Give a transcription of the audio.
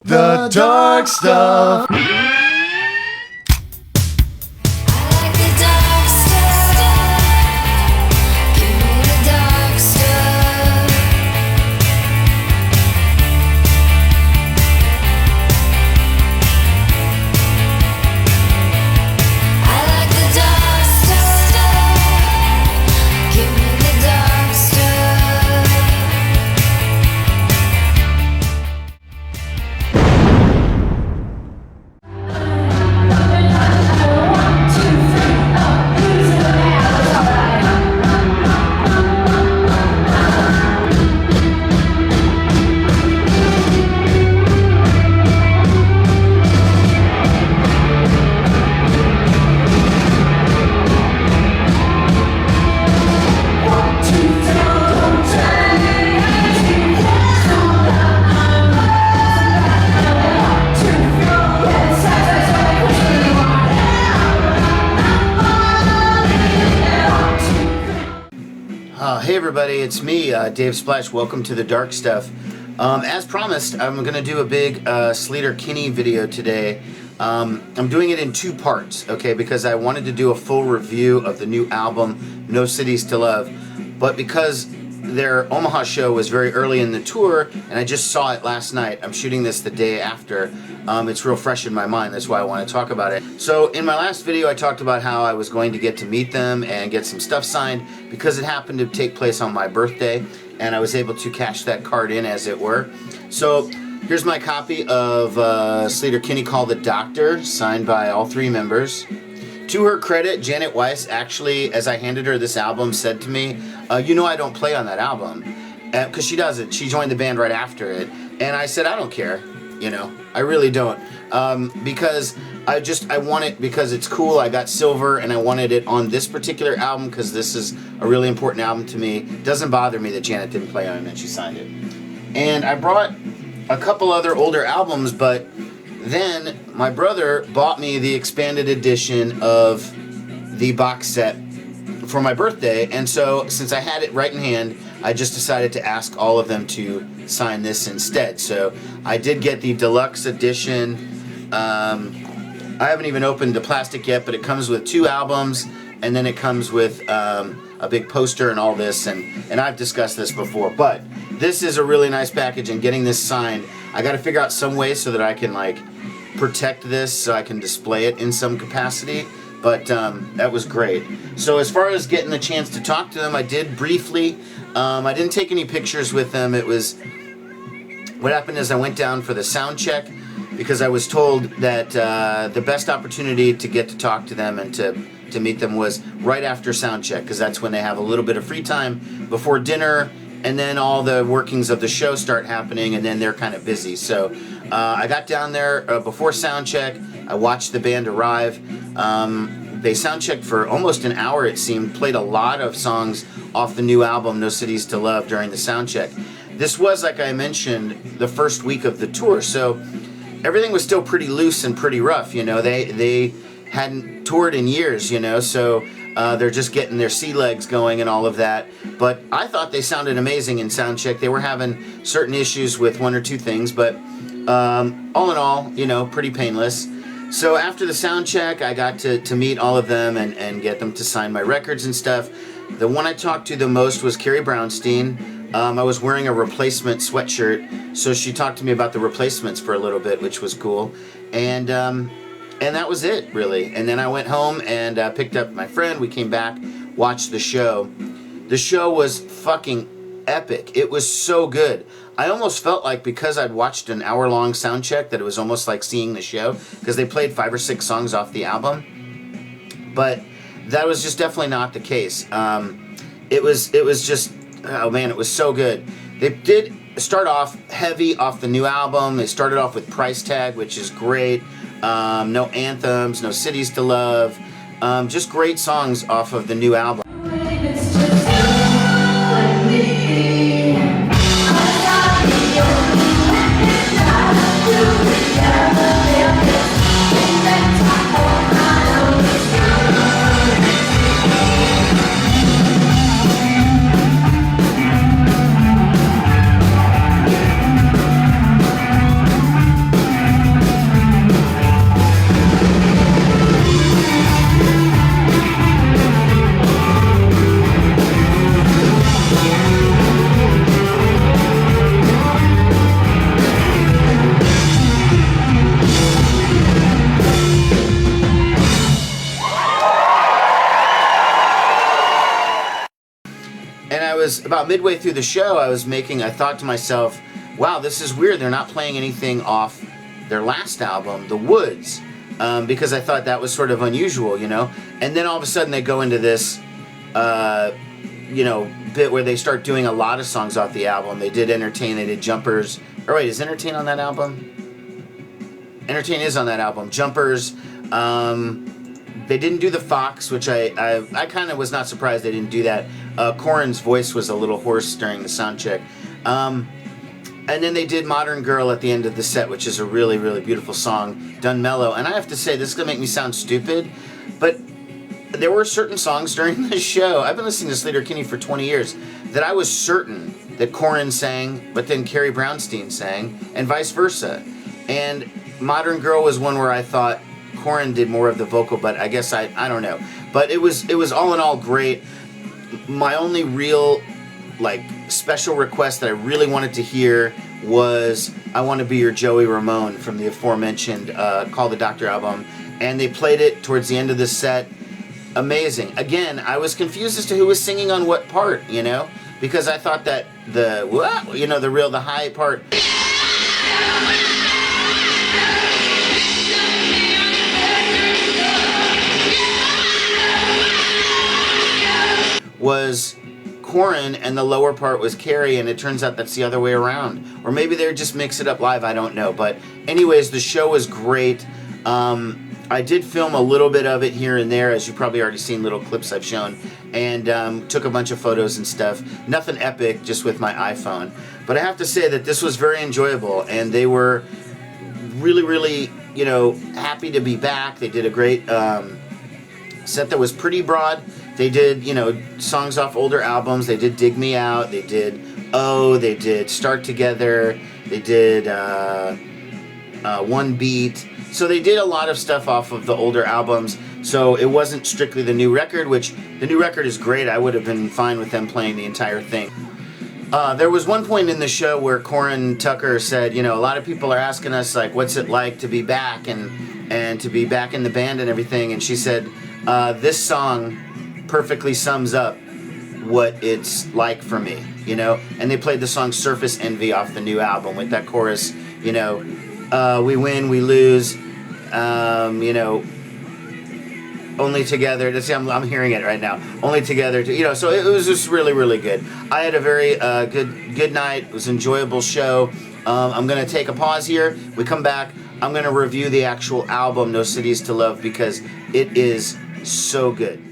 The dark stuff. Hey everybody, it's me, Dave Splash. Welcome to the Dark Stuff. As promised, I'm going to do a big Sleater-Kinney video today. I'm doing it in two parts, okay, because I wanted to do a full review of the new album, No Cities to Love, but because their Omaha show was very early in the tour, and I just saw it last night. I'm shooting this the day after. It's real fresh in my mind. That's why I want to talk about it. So in my last video, I talked about how I was going to get to meet them and get some stuff signed because it happened to take place on my birthday, and I was able to cash that card in, as it were. So here's my copy of Sleater-Kinney called The Doctor, signed by all three members. To her credit, Janet Weiss actually, as I handed her this album, said to me, you know I don't play on that album. Because she doesn't. She joined the band right after it. And I said, I don't care. You know, I really don't. Because I want it because it's cool. I got silver and I wanted it on this particular album because this is a really important album to me. It doesn't bother me that Janet didn't play on it and she signed it. And I brought a couple other older albums, but then my brother bought me the expanded edition of the box set for my birthday, and so since I had it right in hand, I just decided to ask all of them to sign this instead. So I did get the deluxe edition. I haven't even opened the plastic yet, but it comes with two albums, and then it comes with a big poster and all this, and I've discussed this before, but this is a really nice package, and getting this signed, I got to figure out some way so that I can like protect this so I can display it in some capacity, but that was great. So as far as getting the chance to talk to them, I did briefly. I didn't take any pictures with them. It was, what happened is I went down for the sound check because I was told that the best opportunity to get to talk to them and to meet them was right after sound check, because that's when they have a little bit of free time before dinner, and then all the workings of the show start happening, and then they're kind of busy. So I got down there before sound check. I watched the band arrive. They sound checked for almost an hour, it seemed, played a lot of songs off the new album, No Cities to Love, during the sound check. This was, like I mentioned, the first week of the tour, so everything was still pretty loose and pretty rough, you know. They hadn't toured in years, you know, so they're just getting their sea legs going and all of that. But I thought they sounded amazing in soundcheck. They were having certain issues with one or two things, but all in all, you know, pretty painless. So after the sound check, I got to meet all of them and get them to sign my records and stuff. The one I talked to the most was Carrie Brownstein. I was wearing a replacement sweatshirt, so she talked to me about the replacements for a little bit, which was cool. And that was it, really. And then I went home and picked up my friend. We came back, watched the show. The show was fucking epic. It was so good. I almost felt like, because I'd watched an hour-long sound check, that it was almost like seeing the show, because they played 5 or 6 songs off the album. But that was just definitely not the case. It was just, oh man, it was so good. They did start off heavy off the new album. They started off with Price Tag, which is great. No anthems, no cities to love, just great songs off of the new album. was about midway through the show, I thought to myself, wow, this is weird. They're not playing anything off their last album, The Woods, because I thought that was sort of unusual, you know. And then all of a sudden they go into this, you know, bit where they start doing a lot of songs off the album. They did Entertain, they did Jumpers. Or wait, is Entertain on that album? Entertain is on that album. Jumpers. They didn't do The Fox, which I kind of was not surprised they didn't do that. Corin's voice was a little hoarse during the sound check. And then they did Modern Girl at the end of the set, which is a really, really beautiful song, done mellow. And I have to say, this is going to make me sound stupid, but there were certain songs during the show, I've been listening to Sleater-Kinney for 20 years, that I was certain that Corin sang, but then Carrie Brownstein sang, and vice versa. And Modern Girl was one where I thought Corin did more of the vocal, but I guess I don't know. But it was all in all great. My only real special request that I really wanted to hear was I Want to Be Your Joey Ramone from the aforementioned Call the Doctor album, and they played it towards the end of the set. Amazing. Again, I was confused as to who was singing on what part, you know, because I thought that the high part was Corin and the lower part was Carrie, and it turns out that's the other way around. Or maybe they just mix it up live, I don't know. But anyways, the show was great. I did film a little bit of it here and there, as you've probably already seen little clips I've shown, and took a bunch of photos and stuff. Nothing epic, just with my iPhone. But I have to say that this was very enjoyable, and they were really, really, you know, happy to be back. They did a great set that was pretty broad. They did, you know, songs off older albums. They did Dig Me Out. They did Oh. They did Start Together. They did One Beat. So they did a lot of stuff off of the older albums. So it wasn't strictly the new record, which the new record is great. I would have been fine with them playing the entire thing. There was one point in the show where Corin Tucker said, you know, a lot of people are asking us, like, what's it like to be back and to be back in the band and everything. And she said, this song perfectly sums up what it's like for me, you know. And they played the song Surface Envy off the new album with that chorus, you know, we win, we lose, you know, only together. See, I'm hearing it right now. Only together, you know. So it was just really, really good. I had a very good night. It was an enjoyable show. I'm gonna take a pause here. We come back. I'm gonna review the actual album, No Cities to Love, because it is so good.